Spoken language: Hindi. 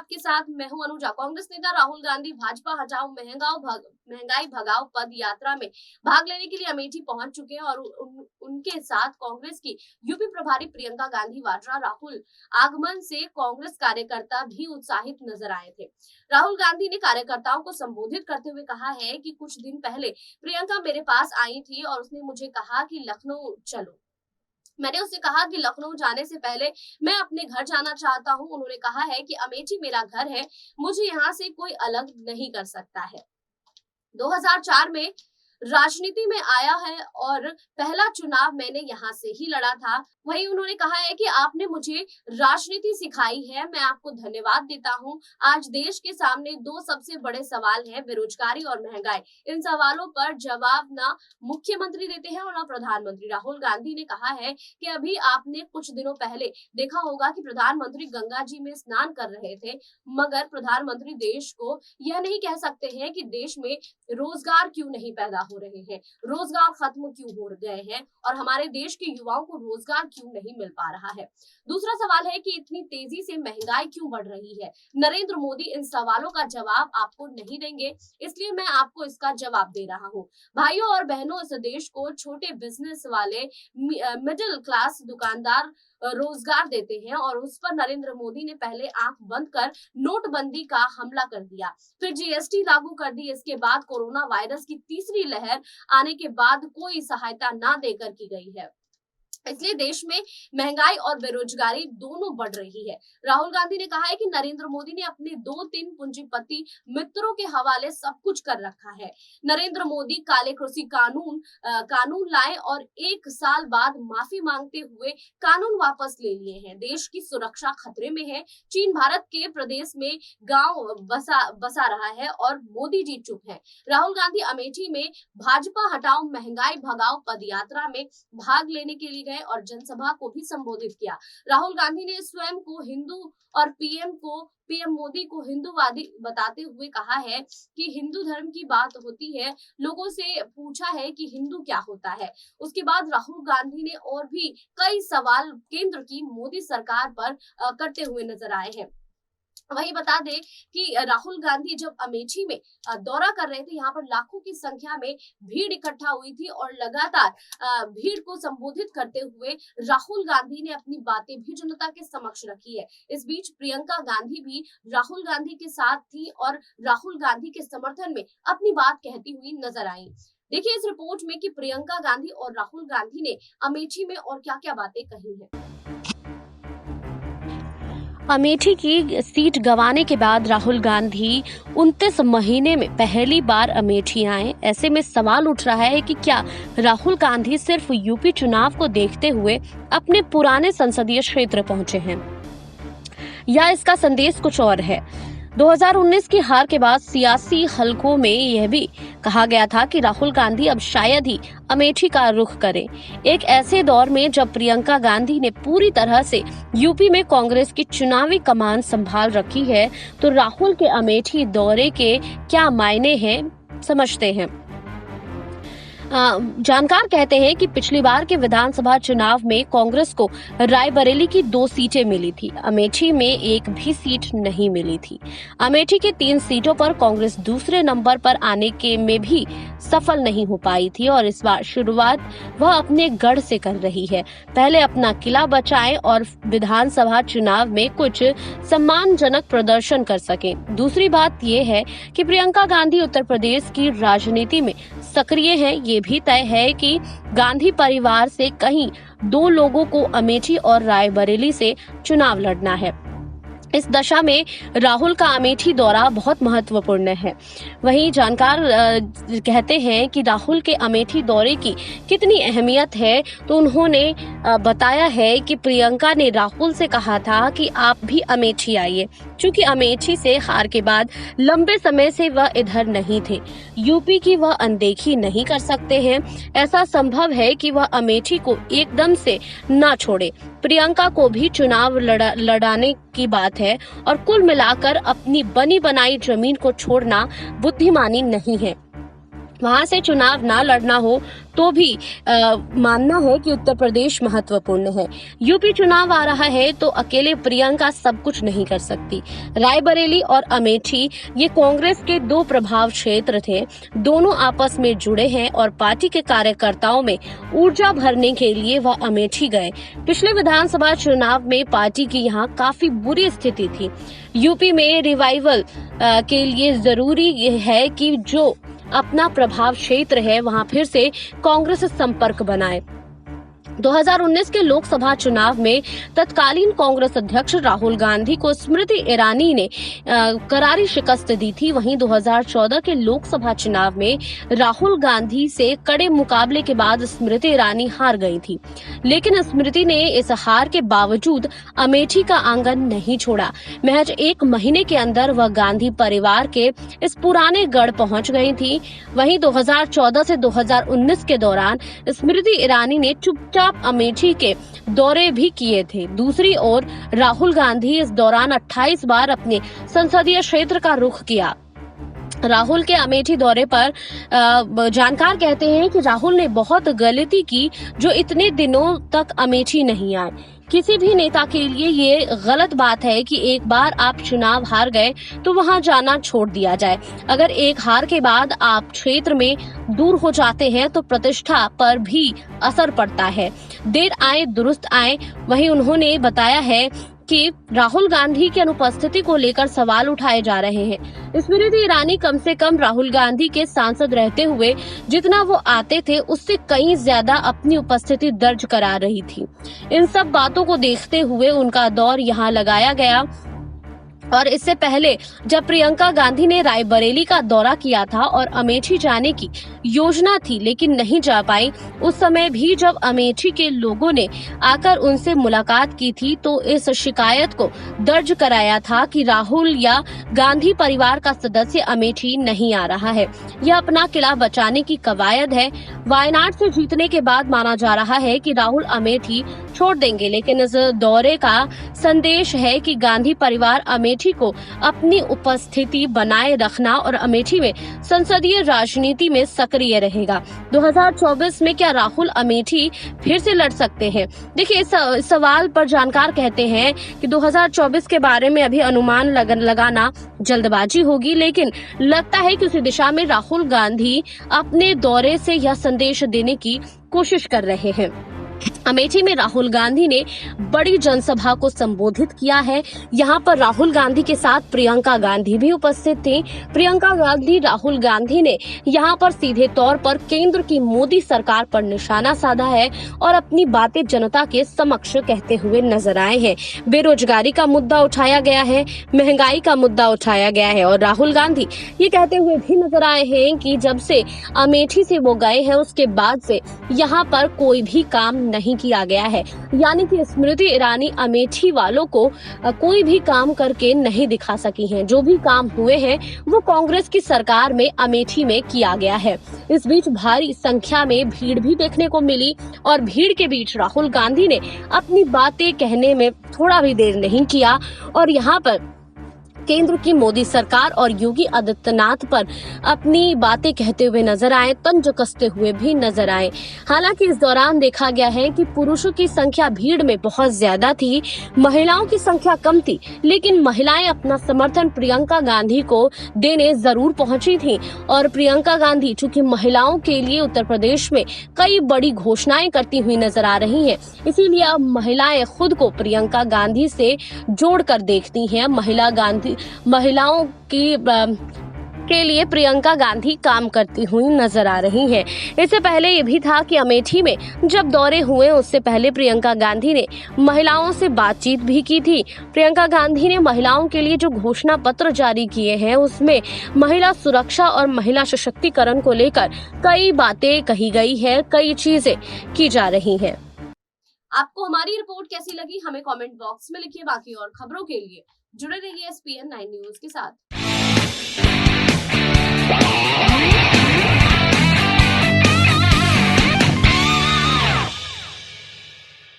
आपके साथ मैं हूं अनुजा। कांग्रेस नेता राहुल गांधी भाजपा हटाओ महंगाई भगाओ पद यात्रा में भाग लेने के लिए अमेठी पहुंच चुके हैं और उनके साथ कांग्रेस की यूपी प्रभारी प्रियंका गांधी वाड्रा। राहुल आगमन से कांग्रेस कार्यकर्ता भी उत्साहित नजर आए थे। राहुल गांधी ने कार्यकर्ताओं को संबोधित करते हुए कहा है कि कुछ दिन पहले प्रियंका मेरे पास आई थी और उसने मुझे कहा कि लखनऊ चलो। मैंने उससे कहा कि लखनऊ जाने से पहले मैं अपने घर जाना चाहता हूं। उन्होंने कहा है कि अमेठी मेरा घर है, मुझे यहाँ से कोई अलग नहीं कर सकता है। 2004 में राजनीति में आया है और पहला चुनाव मैंने यहाँ से ही लड़ा था। वहीं उन्होंने कहा है कि आपने मुझे राजनीति सिखाई है, मैं आपको धन्यवाद देता हूँ। आज देश के सामने दो सबसे बड़े सवाल हैं, बेरोजगारी और महंगाई। इन सवालों पर जवाब ना मुख्यमंत्री देते हैं और ना प्रधानमंत्री। राहुल गांधी ने कहा है कि अभी आपने कुछ दिनों पहले देखा होगा कि प्रधानमंत्री गंगा जी में स्नान कर रहे थे, मगर प्रधानमंत्री देश को यह नहीं कह सकते हैं कि देश में रोजगार क्यों नहीं पैदा हो रहे हैं, रोजगार खत्म क्यों हो गए हैं और हमारे देश के युवाओं को रोजगार क्यों नहीं मिल पा रहा है। दूसरा सवाल है कि इतनी तेजी से महंगाई क्यों बढ़ रही है। नरेंद्र मोदी इन सवालों का जवाब आपको नहीं देंगे, इसलिए मैं आपको इसका जवाब दे रहा हूँ। भाइयों और बहनों, इस देश को छोटे बिजनेस वाले मिडिल क्लास दुकानदार रोजगार देते हैं और उस पर नरेंद्र मोदी ने पहले आंख बंद कर नोटबंदी का हमला कर दिया, फिर जीएसटी लागू कर दी। इसके बाद कोरोना वायरस की तीसरी लहर आने के बाद कोई सहायता ना देकर की गई है। इसलिए देश में महंगाई और बेरोजगारी दोनों बढ़ रही है। राहुल गांधी ने कहा है कि नरेंद्र मोदी ने अपने 2-3 पूंजीपति मित्रों के हवाले सब कुछ कर रखा है। नरेंद्र मोदी काले कृषि कानून लाए और 1 साल बाद माफी मांगते हुए कानून वापस ले लिए हैं। देश की सुरक्षा खतरे में है। चीन भारत के प्रदेश में गांव बसा रहा है और मोदी जी चुप हैं। राहुल गांधी अमेठी में भाजपा हटाओ महंगाई भगाओ पद यात्रा में भाग लेने के लिए और जनसभा को भी संबोधित किया। राहुल गांधी ने स्वयं को हिंदू और पीएम मोदी को हिंदूवादी बताते हुए कहा है कि हिंदू धर्म की बात होती है, लोगों से पूछा है कि हिंदू क्या होता है। उसके बाद राहुल गांधी ने और भी कई सवाल केंद्र की मोदी सरकार पर करते हुए नजर आए हैं। वही बता दें कि राहुल गांधी जब अमेठी में दौरा कर रहे थे, यहाँ पर लाखों की संख्या में भीड़ इकट्ठा हुई थी और लगातार भीड़ को संबोधित करते हुए राहुल गांधी ने अपनी बातें भी जनता के समक्ष रखी है। इस बीच प्रियंका गांधी भी राहुल गांधी के साथ थी और राहुल गांधी के समर्थन में अपनी बात कहती हुई नजर आई। देखिए इस रिपोर्ट में कि प्रियंका गांधी और राहुल गांधी ने अमेठी में और क्या क्या बातें कही है। अमेठी की सीट गंवाने के बाद राहुल गांधी 29 महीने में पहली बार अमेठी आए। ऐसे में सवाल उठ रहा है कि क्या राहुल गांधी सिर्फ यूपी चुनाव को देखते हुए अपने पुराने संसदीय क्षेत्र पहुंचे हैं या इसका संदेश कुछ और है। 2019 की हार के बाद सियासी हलकों में यह भी कहा गया था कि राहुल गांधी अब शायद ही अमेठी का रुख करें। एक ऐसे दौर में जब प्रियंका गांधी ने पूरी तरह से यूपी में कांग्रेस की चुनावी कमान संभाल रखी है, तो राहुल के अमेठी दौरे के क्या मायने हैं, समझते हैं। जानकार कहते हैं कि पिछली बार के विधानसभा चुनाव में कांग्रेस को रायबरेली की 2 सीटें मिली थी, अमेठी में एक भी सीट नहीं मिली थी। अमेठी की 3 सीटों पर कांग्रेस दूसरे नंबर पर आने के में भी सफल नहीं हो पाई थी और इस बार शुरुआत वह अपने गढ़ से कर रही है। पहले अपना किला बचाएं और विधानसभा चुनाव में कुछ सम्मानजनक प्रदर्शन कर सकें। दूसरी बात यह है कि प्रियंका गांधी उत्तर प्रदेश की राजनीति में सक्रिय हैं। ये भी तय है कि गांधी परिवार से कहीं 2 लोगों को अमेठी और रायबरेली से चुनाव लड़ना है। इस दशा में राहुल का अमेठी दौरा बहुत महत्वपूर्ण है। वहीं जानकार कहते हैं कि राहुल के अमेठी दौरे की कितनी अहमियत है, तो उन्होंने बताया है कि प्रियंका ने राहुल से कहा था कि आप भी अमेठी आइए, क्योंकि अमेठी से हार के बाद लंबे समय से वह इधर नहीं थे। यूपी की वह अनदेखी नहीं कर सकते हैं। ऐसा संभव है कि वह अमेठी को एकदम से ना छोड़े। प्रियंका को भी चुनाव लड़ाने की बात है और कुल मिलाकर अपनी बनी बनाई जमीन को छोड़ना बुद्धिमानी नहीं है। वहां से चुनाव ना लड़ना हो तो भी मानना है कि उत्तर प्रदेश महत्वपूर्ण है। यूपी चुनाव आ रहा है तो अकेले प्रियंका सब कुछ नहीं कर सकती। रायबरेली और अमेठी ये कांग्रेस के दो प्रभाव क्षेत्र थे, दोनों आपस में जुड़े हैं और पार्टी के कार्यकर्ताओं में ऊर्जा भरने के लिए वह अमेठी गए। पिछले विधानसभा चुनाव में पार्टी की यहाँ काफी बुरी स्थिति थी। यूपी में रिवाइवल के लिए जरूरी है कि जो अपना प्रभाव क्षेत्र है वहां फिर से कांग्रेस से संपर्क बनाए। 2019 के लोकसभा चुनाव में तत्कालीन कांग्रेस अध्यक्ष राहुल गांधी को स्मृति ईरानी ने करारी शिकस्त दी थी। वहीं 2014 के लोकसभा चुनाव में राहुल गांधी से कड़े मुकाबले के बाद स्मृति ईरानी हार गई थी, लेकिन स्मृति ने इस हार के बावजूद अमेठी का आंगन नहीं छोड़ा। महज एक महीने के अंदर वह गांधी परिवार के इस पुराने गढ़ पहुंच गई थी। वहीं 2014 से 2019 के दौरान स्मृति ईरानी ने चुपचाप अमेठी के दौरे भी किए थे। दूसरी ओर राहुल गांधी इस दौरान 28 बार अपने संसदीय क्षेत्र का रुख किया। राहुल के अमेठी दौरे पर जानकार कहते हैं कि राहुल ने बहुत गलती की जो इतने दिनों तक अमेठी नहीं आए। किसी भी नेता के लिए ये गलत बात है कि एक बार आप चुनाव हार गए तो वहां जाना छोड़ दिया जाए। अगर एक हार के बाद आप क्षेत्र में दूर हो जाते हैं तो प्रतिष्ठा पर भी असर पड़ता है। देर आए दुरुस्त आए। वहीं उन्होंने बताया है कि राहुल गांधी की अनुपस्थिति को लेकर सवाल उठाए जा रहे हैं। स्मृति ईरानी कम से कम राहुल गांधी के सांसद रहते हुए जितना वो आते थे उससे कहीं ज्यादा अपनी उपस्थिति दर्ज करा रही थी। इन सब बातों को देखते हुए उनका दौर यहाँ लगाया गया। और इससे पहले जब प्रियंका गांधी ने रायबरेली का दौरा किया था और अमेठी जाने की योजना थी लेकिन नहीं जा पाई, उस समय भी जब अमेठी के लोगों ने आकर उनसे मुलाकात की थी तो इस शिकायत को दर्ज कराया था कि राहुल या गांधी परिवार का सदस्य अमेठी नहीं आ रहा है। यह अपना किला बचाने की कवायद है। वायनाड से जीतने के बाद माना जा रहा है कि राहुल अमेठी छोड़ देंगे, लेकिन इस दौरे का संदेश है कि गांधी परिवार अमेठी को अपनी उपस्थिति बनाए रखना और अमेठी में संसदीय राजनीति में सक्रिय रहेगा। 2024 में क्या राहुल अमेठी फिर से लड़ सकते हैं? देखिए, इस सवाल पर जानकार कहते हैं कि 2024 के बारे में अभी अनुमान लगाना जल्दबाजी होगी, लेकिन लगता है कि उसी दिशा में राहुल गांधी अपने दौरे से यह संदेश देने की कोशिश कर रहे हैं। अमेठी में राहुल गांधी ने बड़ी जनसभा को संबोधित किया है। यहाँ पर राहुल गांधी के साथ प्रियंका गांधी भी उपस्थित थी। प्रियंका गांधी राहुल गांधी ने यहाँ पर सीधे तौर पर केंद्र की मोदी सरकार पर निशाना साधा है और अपनी बातें जनता के समक्ष कहते हुए नजर आए हैं। बेरोजगारी का मुद्दा उठाया गया है, महंगाई का मुद्दा उठाया गया है और राहुल गांधी ये कहते हुए भी नजर आए हैं कि जब से अमेठी से वो गए हैं उसके बाद से यहाँ पर कोई भी काम नहीं किया गया है। यानी कि स्मृति ईरानी अमेठी वालों को कोई भी काम करके नहीं दिखा सकी हैं। जो भी काम हुए हैं वो कांग्रेस की सरकार में अमेठी में किया गया है। इस बीच भारी संख्या में भीड़ भी देखने को मिली और भीड़ के बीच राहुल गांधी ने अपनी बातें कहने में थोड़ा भी देर नहीं किया और यहाँ पर केंद्र की मोदी सरकार और योगी आदित्यनाथ पर अपनी बातें कहते हुए नजर आए, तंज कसते हुए भी नजर आए। हालांकि इस दौरान देखा गया है कि पुरुषों की संख्या भीड़ में बहुत ज्यादा थी, महिलाओं की संख्या कम थी, लेकिन महिलाएं अपना समर्थन प्रियंका गांधी को देने जरूर पहुंची थी। और प्रियंका गांधी चूंकि महिलाओं के लिए उत्तर प्रदेश में कई बड़ी घोषणाएं करती हुई नजर आ रही हैं, इसीलिए अब महिलाएं खुद को प्रियंका गांधी से जोड़कर देखती हैं। महिलाओं के लिए प्रियंका गांधी काम करती हुई नजर आ रही हैं। इससे पहले ये भी था कि अमेठी में जब दौरे हुए उससे पहले प्रियंका गांधी ने महिलाओं से बातचीत भी की थी। प्रियंका गांधी ने महिलाओं के लिए जो घोषणा पत्र जारी किए हैं उसमें महिला सुरक्षा और महिला सशक्तिकरण को लेकर कई बातें कही गई है, कई चीजें की जा रही हैं। आपको हमारी रिपोर्ट कैसी लगी हमें कमेंट बॉक्स में लिखिए। बाकी और खबरों के लिए जुड़े रहिए SPN 9 न्यूज के साथ।